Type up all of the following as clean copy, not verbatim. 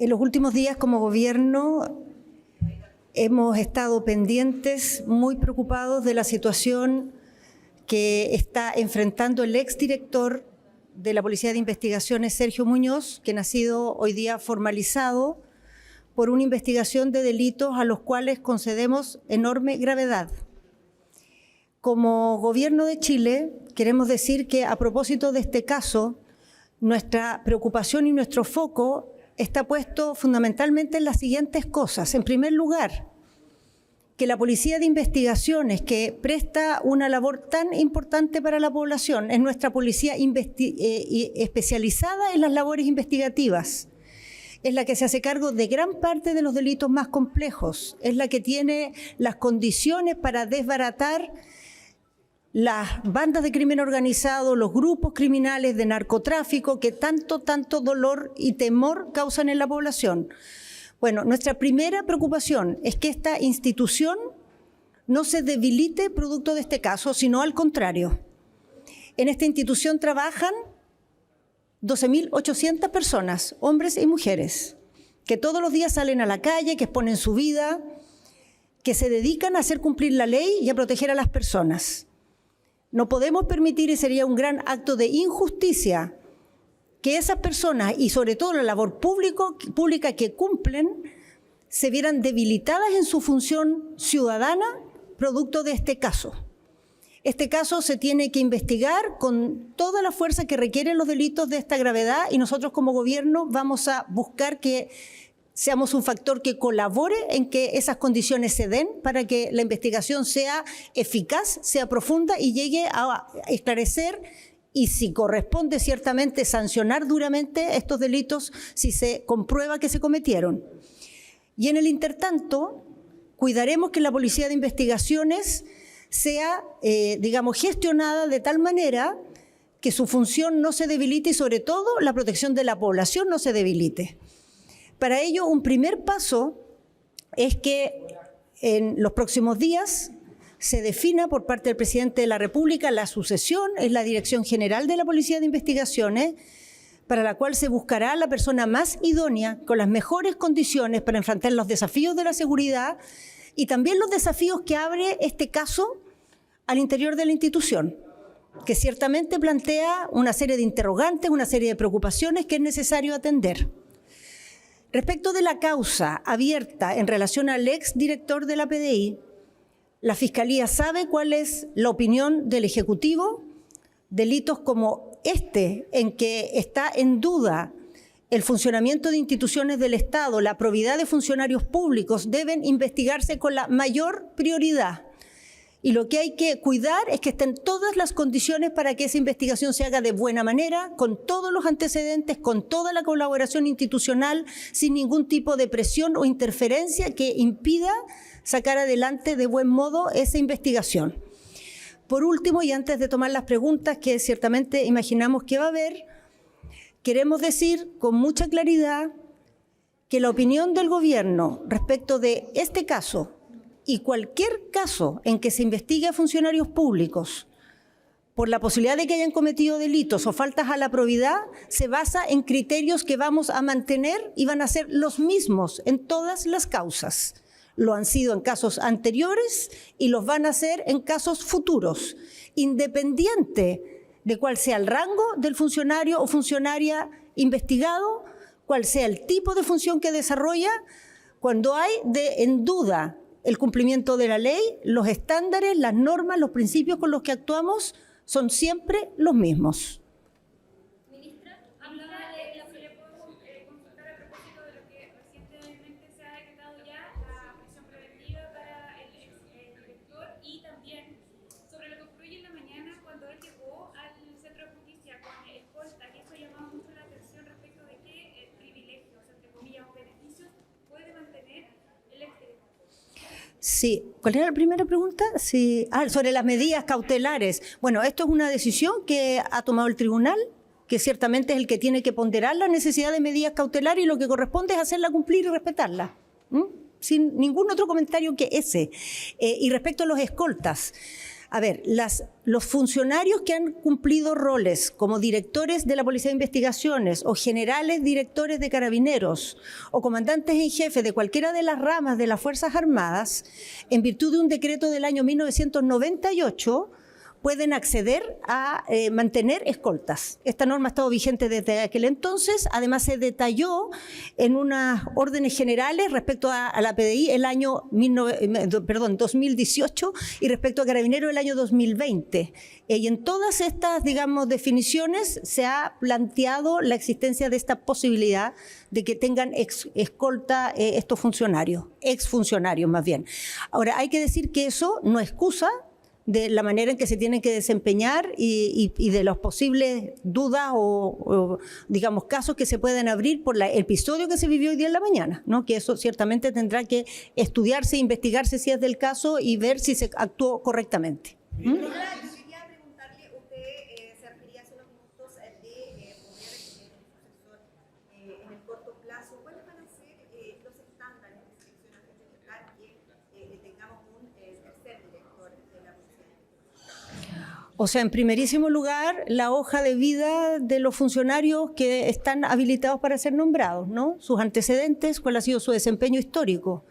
En los últimos días, como gobierno, hemos estado pendientes, muy preocupados de la situación que está enfrentando el exdirector de la Policía de Investigaciones, Sergio Muñoz, quien ha sido hoy día formalizado por una investigación de delitos a los cuales concedemos enorme gravedad. Como Gobierno de Chile, queremos decir que a propósito de este caso, nuestra preocupación y nuestro foco está puesto fundamentalmente en las siguientes cosas. En primer lugar, que la Policía de Investigaciones, que presta una labor tan importante para la población, es nuestra policía especializada en las labores investigativas, es la que se hace cargo de gran parte de los delitos más complejos, es la que tiene las condiciones para desbaratar las bandas de crimen organizado, los grupos criminales de narcotráfico que tanto dolor y temor causan en la población. Bueno, nuestra primera preocupación es que esta institución no se debilite producto de este caso, sino al contrario. En esta institución trabajan 12.800 personas, hombres y mujeres, que todos los días salen a la calle, que exponen su vida, que se dedican a hacer cumplir la ley y a proteger a las personas. No podemos permitir, y sería un gran acto de injusticia, que esas personas, y sobre todo la labor pública que cumplen, se vieran debilitadas en su función ciudadana producto de este caso. Este caso se tiene que investigar con toda la fuerza que requieren los delitos de esta gravedad y nosotros como gobierno vamos a buscar que seamos un factor que colabore en que esas condiciones se den para que la investigación sea eficaz, sea profunda y llegue a esclarecer y, si corresponde, ciertamente sancionar duramente estos delitos si se comprueba que se cometieron. Y en el intertanto, cuidaremos que la Policía de Investigaciones sea, gestionada de tal manera que su función no se debilite y, sobre todo, la protección de la población no se debilite. Para ello, un primer paso es que en los próximos días se defina por parte del presidente de la República la sucesión en la Dirección General de la Policía de Investigaciones, para la cual se buscará la persona más idónea, con las mejores condiciones para enfrentar los desafíos de la seguridad y también los desafíos que abre este caso al interior de la institución, que ciertamente plantea una serie de interrogantes, una serie de preocupaciones que es necesario atender. Respecto de la causa abierta en relación al exdirector de la PDI, la Fiscalía sabe cuál es la opinión del Ejecutivo. Delitos como este, en que está en duda el funcionamiento de instituciones del Estado, la probidad de funcionarios públicos, deben investigarse con la mayor prioridad. Y lo que hay que cuidar es que estén todas las condiciones para que esa investigación se haga de buena manera, con todos los antecedentes, con toda la colaboración institucional, sin ningún tipo de presión o interferencia que impida sacar adelante de buen modo esa investigación. Por último, y antes de tomar las preguntas que ciertamente imaginamos que va a haber, queremos decir con mucha claridad que la opinión del Gobierno respecto de este caso y cualquier caso en que se investigue a funcionarios públicos por la posibilidad de que hayan cometido delitos o faltas a la probidad, se basa en criterios que vamos a mantener y van a ser los mismos en todas las causas. Lo han sido en casos anteriores y los van a ser en casos futuros, independiente de cuál sea el rango del funcionario o funcionaria investigado, cuál sea el tipo de función que desarrolla. Cuando hay en duda el cumplimiento de la ley, los estándares, las normas, los principios con los que actuamos son siempre los mismos. Ministra, hablaba de la le puedo consultar a propósito de lo que recientemente se ha decretado ya la prisión preventiva para el exdirector y también sobre lo que ocurrió hoy en la mañana cuando él llegó al centro de justicia con escolta, que eso llamaba mucho la atención respecto de qué privilegios, entre comillas, o beneficios puede mantener el exdirector. Sí, ¿cuál era la primera pregunta? Sí. Sobre las medidas cautelares. Bueno, esto es una decisión que ha tomado el tribunal, que ciertamente es el que tiene que ponderar la necesidad de medidas cautelares y lo que corresponde es hacerla cumplir y respetarla. Sin ningún otro comentario que ese. Y respecto a los escoltas, A ver, los funcionarios que han cumplido roles como directores de la Policía de Investigaciones o generales directores de Carabineros o comandantes en jefe de cualquiera de las ramas de las Fuerzas Armadas, en virtud de un decreto del año 1998, pueden acceder a mantener escoltas. Esta norma ha estado vigente desde aquel entonces. Además, se detalló en unas órdenes generales respecto a la PDI el año 2018 y respecto a Carabineros el año 2020. Y en todas estas, digamos, definiciones se ha planteado la existencia de esta posibilidad de que tengan escolta estos funcionarios, exfuncionarios más bien. Ahora, hay que decir que eso no excusa de la manera en que se tienen que desempeñar y de las posibles dudas o, digamos, casos que se pueden abrir por el episodio que se vivió hoy día en la mañana, ¿no? Que eso ciertamente tendrá que estudiarse, investigarse si es del caso y ver si se actuó correctamente. Quería preguntarle, usted se refería hace unos minutos de poder profesor en el corto plazo. ¿Cuáles van a ser los estándares de selección a que tengamos un tercer director de la Policía? O sea, en primerísimo lugar, la hoja de vida de los funcionarios que están habilitados para ser nombrados, ¿no? Sus antecedentes, cuál ha sido su desempeño histórico.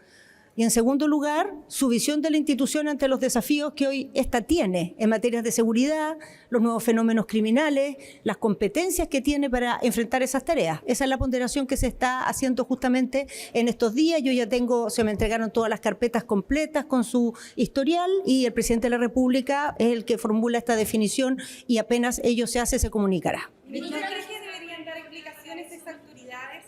Y en segundo lugar, su visión de la institución ante los desafíos que hoy ésta tiene en materias de seguridad, los nuevos fenómenos criminales, las competencias que tiene para enfrentar esas tareas. Esa es la ponderación que se está haciendo justamente en estos días. Yo ya se me entregaron todas las carpetas completas con su historial y el presidente de la República es el que formula esta definición y apenas ello se hace, se comunicará. Ministra, ¿cree que deberían dar explicaciones estas autoridades?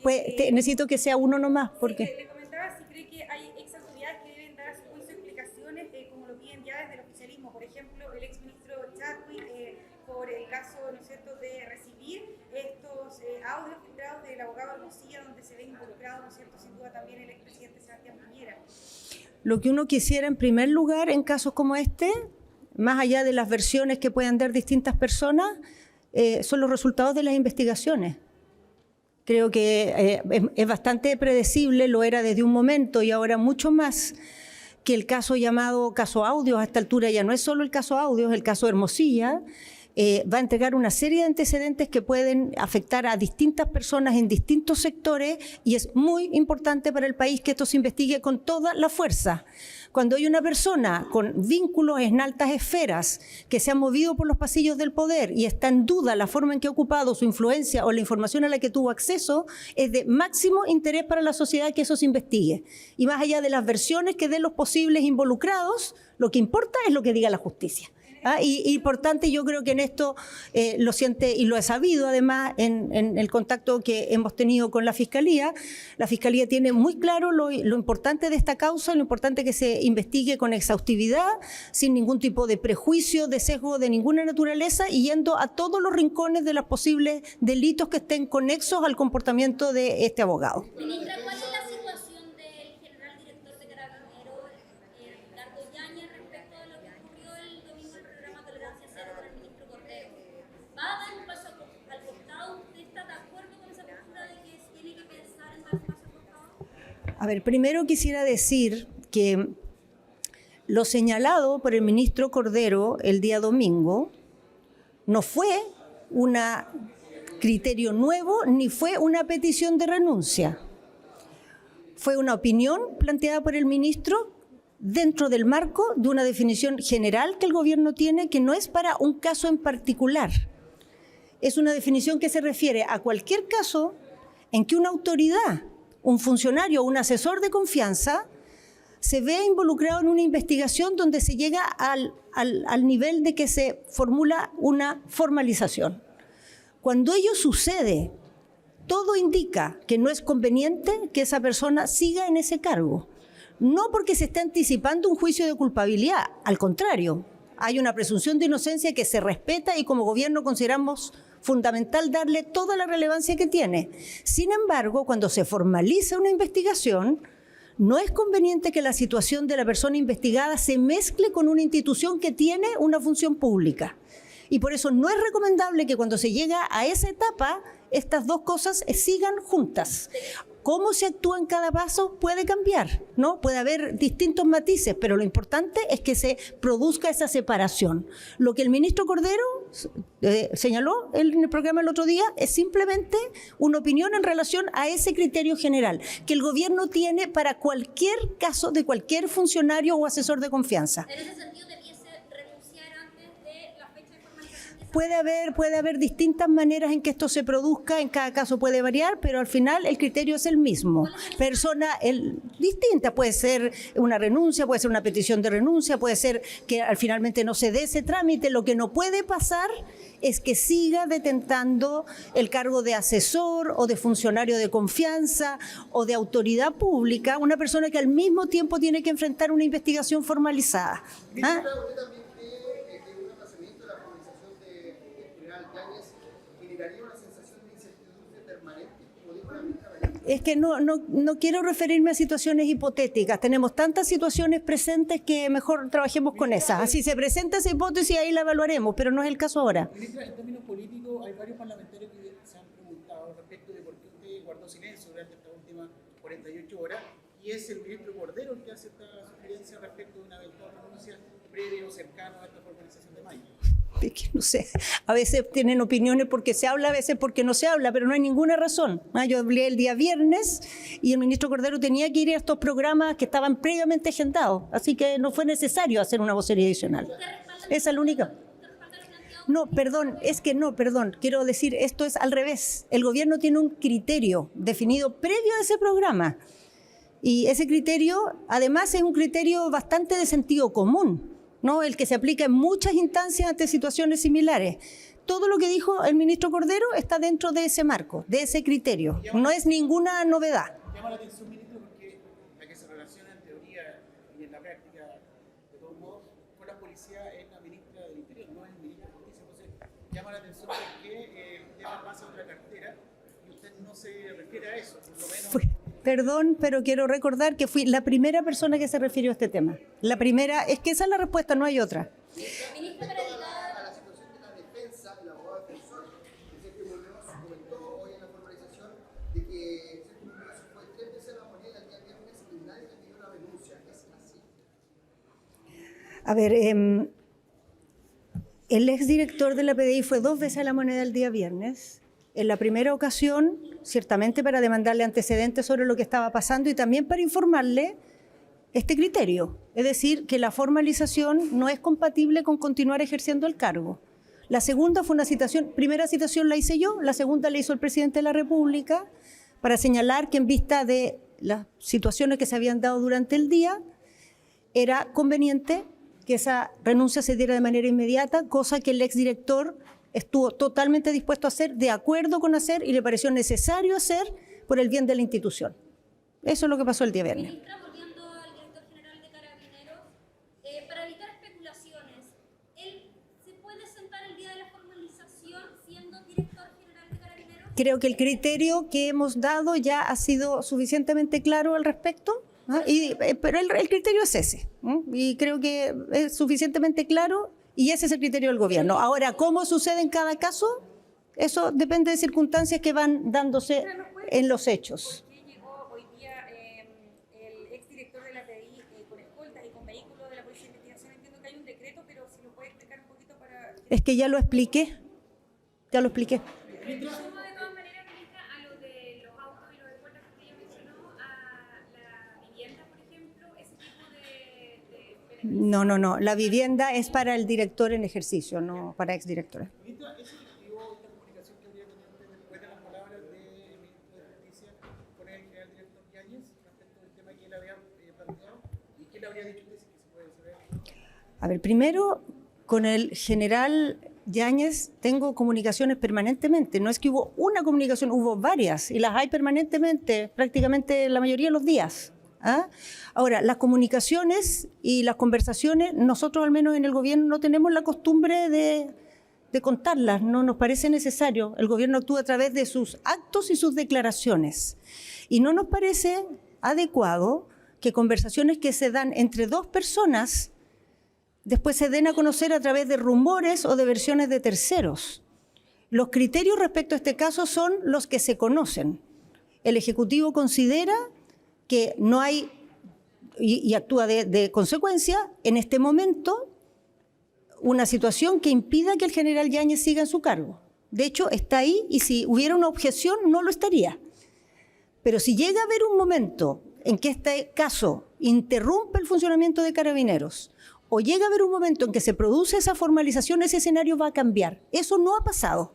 Pues necesito que sea uno nomás, porque... Le comentaba si cree que hay ex autoridades que deben dar a su juicio explicaciones, como lo piden ya desde el oficialismo. Por ejemplo, el exministro Chadwick, por el caso, ¿no es cierto?, de recibir estos audios filtrados del abogado Hermosilla, donde se ve involucrado, ¿no es cierto?, sin duda también el expresidente Sebastián Piñera. Lo que uno quisiera en primer lugar en casos como este, más allá de las versiones que puedan dar distintas personas, son los resultados de las investigaciones. Creo que es bastante predecible, lo era desde un momento y ahora mucho más, que el caso llamado caso Audios a esta altura ya no es solo el caso Audios, el caso Hermosilla, va a entregar una serie de antecedentes que pueden afectar a distintas personas en distintos sectores y es muy importante para el país que esto se investigue con toda la fuerza. Cuando hay una persona con vínculos en altas esferas que se ha movido por los pasillos del poder y está en duda la forma en que ha ocupado su influencia o la información a la que tuvo acceso, es de máximo interés para la sociedad que eso se investigue. Y más allá de las versiones que den los posibles involucrados, lo que importa es lo que diga la justicia. Y por tanto yo creo que en esto lo siente y lo he sabido además en el contacto que hemos tenido con la Fiscalía. La Fiscalía tiene muy claro lo importante de esta causa, lo importante que se investigue con exhaustividad, sin ningún tipo de prejuicio, de sesgo de ninguna naturaleza y yendo a todos los rincones de los posibles delitos que estén conexos al comportamiento de este abogado. Ministra, ¿cuál es la situación del general director de Carabineros, Ricardo Yáñez, respecto a lo que ocurrió el domingo en el programa Tolerancia Cero con el ministro Cordero? ¿Va a dar un paso al costado? ¿Usted está de acuerdo con esa postura de que tiene que pensar en dar un paso al costado? A ver, primero quisiera decir que lo señalado por el ministro Cordero el día domingo no fue un criterio nuevo ni fue una petición de renuncia. Fue una opinión planteada por el ministro dentro del marco de una definición general que el gobierno tiene, que no es para un caso en particular. Es una definición que se refiere a cualquier caso en que una autoridad, un funcionario o un asesor de confianza se vea involucrado en una investigación donde se llega al nivel de que se formula una formalización. Cuando ello sucede, todo indica que no es conveniente que esa persona siga en ese cargo. No porque se esté anticipando un juicio de culpabilidad, al contrario, hay una presunción de inocencia que se respeta y como gobierno consideramos fundamental darle toda la relevancia que tiene. Sin embargo, cuando se formaliza una investigación, no es conveniente que la situación de la persona investigada se mezcle con una institución que tiene una función pública. Y por eso no es recomendable que cuando se llega a esa etapa, estas dos cosas sigan juntas. Cómo se actúa en cada paso puede cambiar, ¿no? Puede haber distintos matices, pero lo importante es que se produzca esa separación. Lo que el ministro Cordero señaló en el programa el otro día es simplemente una opinión en relación a ese criterio general que el gobierno tiene para cualquier caso de cualquier funcionario o asesor de confianza. En ese sentido, debiese renunciar antes de la fecha de formalización de esa... Puede haber distintas maneras en que esto se produzca, en cada caso puede variar, pero al final el criterio es el mismo. Distinta, puede ser una renuncia, puede ser una petición de renuncia, puede ser que finalmente no se dé ese trámite. Lo que no puede pasar es que siga detentando el cargo de asesor o de funcionario de confianza o de autoridad pública, una persona que al mismo tiempo tiene que enfrentar una investigación formalizada. ¿Ah? ¿Usted también cree que un aplazamiento de la formalización del general Yáñez generaría una sensación de incertidumbre permanente, como dijo la ministra Vallejo? Es que no quiero referirme a situaciones hipotéticas. Tenemos tantas situaciones presentes que mejor trabajemos con esas. Si se presenta esa hipótesis, ahí la evaluaremos, pero no es el caso ahora. Ministra, en términos políticos, hay varios parlamentarios que se han preguntado respecto de por qué usted guardó silencio durante estas últimas 48 horas, y es el ministro Cordero el que hace esta sugerencia respecto de una eventual renuncia previo o cercano a esta formalización de mayo. Es que no sé, a veces tienen opiniones porque se habla, a veces porque no se habla, pero no hay ninguna razón. Yo hablé el día viernes y el ministro Cordero tenía que ir a estos programas que estaban previamente agendados, así que no fue necesario hacer una vocería adicional. Esa es la única. No, perdón, quiero decir, esto es al revés. El gobierno tiene un criterio definido previo a ese programa y ese criterio, además, es un criterio bastante de sentido común, ¿no? El que se aplica en muchas instancias ante situaciones similares. Todo lo que dijo el ministro Cordero está dentro de ese marco, de ese criterio. No es ninguna novedad. Llama la atención, ministro, porque la que se relaciona en teoría y en la práctica, de todos modos, con la policía es la ministra del Interior, no es el ministro de Justicia. Entonces, llama la atención porque el tema pasa a otra cartera y usted no se refiere a eso, por lo menos... Perdón, pero quiero recordar que fui la primera persona que se refirió a este tema. La primera, es que esa es la respuesta, no hay otra. Ministro, para evitar... A la situación de la defensa, el abogado defensor, el que Muñoz comentó hoy en la formalización de que Sergio Muñoz fue 3 veces a la moneda el día viernes y nadie le pidió la renuncia. ¿Es así? A ver, el exdirector de la PDI fue 2 veces a la moneda el día viernes. En la primera ocasión, ciertamente para demandarle antecedentes sobre lo que estaba pasando y también para informarle este criterio, es decir, que la formalización no es compatible con continuar ejerciendo el cargo. La segunda fue una citación, primera citación la hice yo, la segunda la hizo el presidente de la República para señalar que en vista de las situaciones que se habían dado durante el día, era conveniente que esa renuncia se diera de manera inmediata, cosa que el exdirector estuvo totalmente dispuesto a hacer, de acuerdo con hacer, y le pareció necesario hacer por el bien de la institución. Eso es lo que pasó el día viernes. Ministra, volviendo al director general de Carabineros, para evitar especulaciones, ¿él se puede sentar el día de la formalización siendo director general de Carabineros? Creo que el criterio que hemos dado ya ha sido suficientemente claro al respecto, ¿ah? Pero el criterio es ese, ¿no? Y creo que es suficientemente claro. Y ese es el criterio del gobierno. Ahora, ¿cómo sucede en cada caso? Eso depende de circunstancias que van dándose en los hechos. ¿Por qué llegó hoy día el exdirector de la PDI con escoltas y con vehículos de la Policía de Investigación? Entiendo que hay un decreto, pero si lo puede explicar un poquito para... Es que ya lo expliqué. Ya lo expliqué. De todas maneras, ministra, a lo de los autos y los escoltas que ella mencionó, a la vivienda, por ejemplo, ese tipo de No. La vivienda es para el director en ejercicio, no para exdirectora. Ministra, ¿es efectivo esta comunicación que habría tenido usted después de las palabras del ministro de Justicia con el general director Yáñez respecto del tema que él había planteado? ¿Y qué le habría dicho usted, si se puede saber? A ver, primero, con el general Yáñez tengo comunicaciones permanentemente. No es que hubo una comunicación, hubo varias, y las hay permanentemente, prácticamente la mayoría de los días. ¿Ah? Ahora, las comunicaciones y las conversaciones, nosotros al menos en el gobierno no tenemos la costumbre de contarlas, no nos parece necesario. El gobierno actúa a través de sus actos y sus declaraciones. Y no nos parece adecuado que conversaciones que se dan entre 2 personas después se den a conocer a través de rumores o de versiones de terceros. Los criterios respecto a este caso son los que se conocen. el Ejecutivo considera que no hay, y actúa de consecuencia, en este momento, una situación que impida que el general Yáñez siga en su cargo. De hecho, está ahí y si hubiera una objeción no lo estaría. Pero si llega a haber un momento en que este caso interrumpe el funcionamiento de Carabineros o llega a haber un momento en que se produce esa formalización, ese escenario va a cambiar. Eso no ha pasado.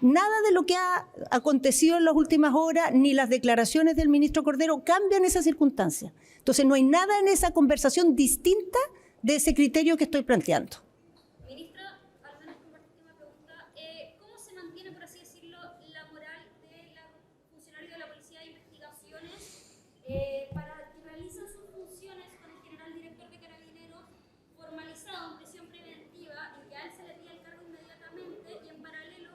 Nada de lo que ha acontecido en las últimas horas, ni las declaraciones del ministro Cordero cambian esa circunstancia. Entonces no hay nada en esa conversación distinta de ese criterio que estoy planteando. Ministra, al menos compartir una pregunta. ¿Cómo se mantiene, por así decirlo, la moral de los funcionarios de la Policía de Investigaciones para que realicen sus funciones con el general director de Carabineros formalizado en prisión preventiva y que a él se le pida el cargo inmediatamente y en paralelo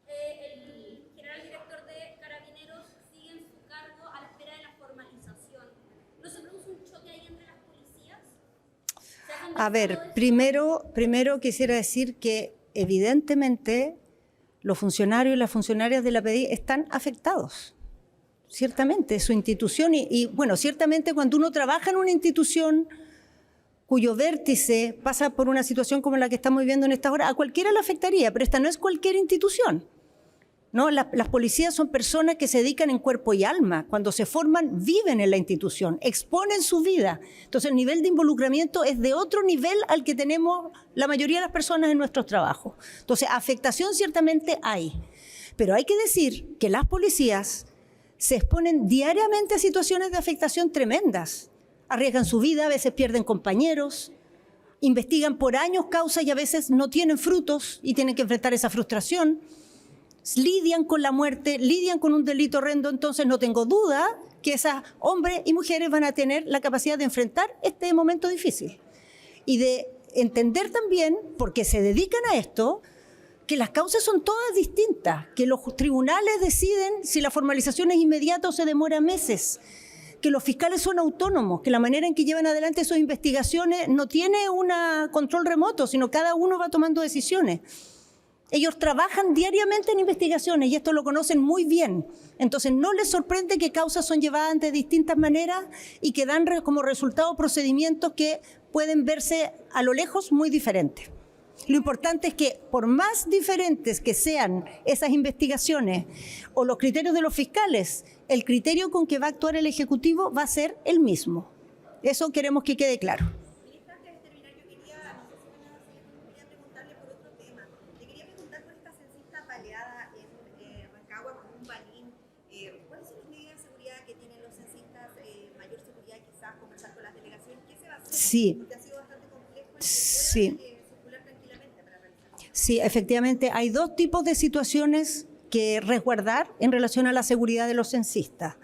el general director de Carabineros sigue en su cargo a la espera de la formalización? ¿No se produce un choque ahí entre las policías? A ver, primero quisiera decir que evidentemente los funcionarios y las funcionarias de la PDI están afectados. Ciertamente, su institución y bueno, ciertamente cuando uno trabaja en una institución cuyo vértice pasa por una situación como la que estamos viviendo en esta hora, a cualquiera le afectaría, pero esta no es cualquier institución, ¿no? Las policías son personas que se dedican en cuerpo y alma. Cuando se forman, viven en la institución, exponen su vida. Entonces, el nivel de involucramiento es de otro nivel al que tenemos la mayoría de las personas en nuestros trabajos. Entonces, afectación ciertamente hay. Pero hay que decir que las policías se exponen diariamente a situaciones de afectación tremendas. Arriesgan su vida, a veces pierden compañeros, investigan por años causas y a veces no tienen frutos y tienen que enfrentar esa frustración. Lidian con la muerte, lidian con un delito horrendo, entonces no tengo duda que esos hombres y mujeres van a tener la capacidad de enfrentar este momento difícil. Y de entender también, porque se dedican a esto, que las causas son todas distintas, que los tribunales deciden si la formalización es inmediata o se demora meses, que los fiscales son autónomos, que la manera en que llevan adelante sus investigaciones no tiene un control remoto, sino cada uno va tomando decisiones. Ellos trabajan diariamente en investigaciones y esto lo conocen muy bien. Entonces no les sorprende que causas son llevadas de distintas maneras y que dan como resultado procedimientos que pueden verse a lo lejos muy diferentes. Lo importante es que por más diferentes que sean esas investigaciones o los criterios de los fiscales, el criterio con que va a actuar el Ejecutivo va a ser el mismo. Eso queremos que quede claro. Ministra, antes de terminar, yo quería, no sé si me va a hacer, quería preguntarle por otro tema. Le quería preguntar por esta censista baleada en Rancagua con un balín. ¿Cuáles son las medidas de seguridad que tienen los censistas? Mayor seguridad, quizás conversar con las delegaciones. ¿Qué se va a hacer? Sí. Porque ha sido bastante complejo el que Sí. puedan circular tranquilamente para realizar. Sí, efectivamente, hay dos tipos de situaciones que resguardar en relación a la seguridad de los censistas.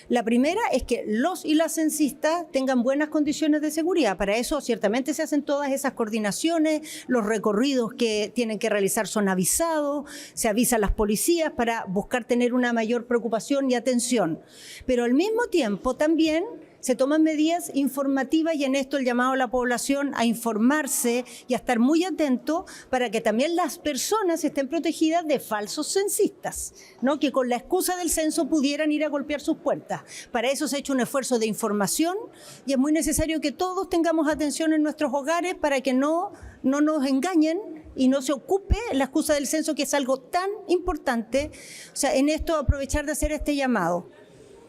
La primera es que los y las censistas tengan buenas condiciones de seguridad. Para eso ciertamente se hacen todas esas coordinaciones, los recorridos que tienen que realizar son avisados, se avisa a las policías para buscar tener una mayor preocupación y atención. Pero al mismo tiempo también se toman medidas informativas y en esto el llamado a la población a informarse y a estar muy atento para que también las personas estén protegidas de falsos censistas, ¿no? Que con la excusa del censo pudieran ir a golpear sus puertas. Para eso se ha hecho un esfuerzo de información y es muy necesario que todos tengamos atención en nuestros hogares para que no nos engañen y no se ocupe la excusa del censo, que es algo tan importante. O sea, en esto aprovechar de hacer este llamado.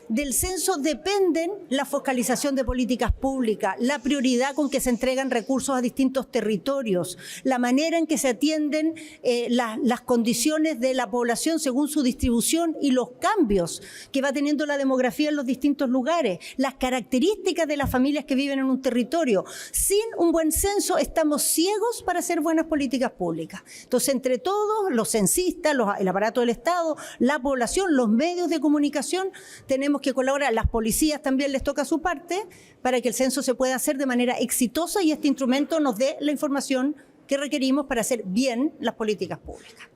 Del censo dependen la focalización de políticas públicas, la prioridad con que se entregan recursos a distintos territorios, la manera en que se atienden las condiciones de la población según su distribución y los cambios que va teniendo la demografía en los distintos lugares, las características de las familias que viven en un territorio. Sin un buen censo estamos ciegos para hacer buenas políticas públicas. Entonces, entre todos, los censistas, el aparato del Estado, la población, los medios de comunicación, tenemos que colaborar. Las policías también les toca su parte para que el censo se pueda hacer de manera exitosa y este instrumento nos dé la información que requerimos para hacer bien las políticas públicas.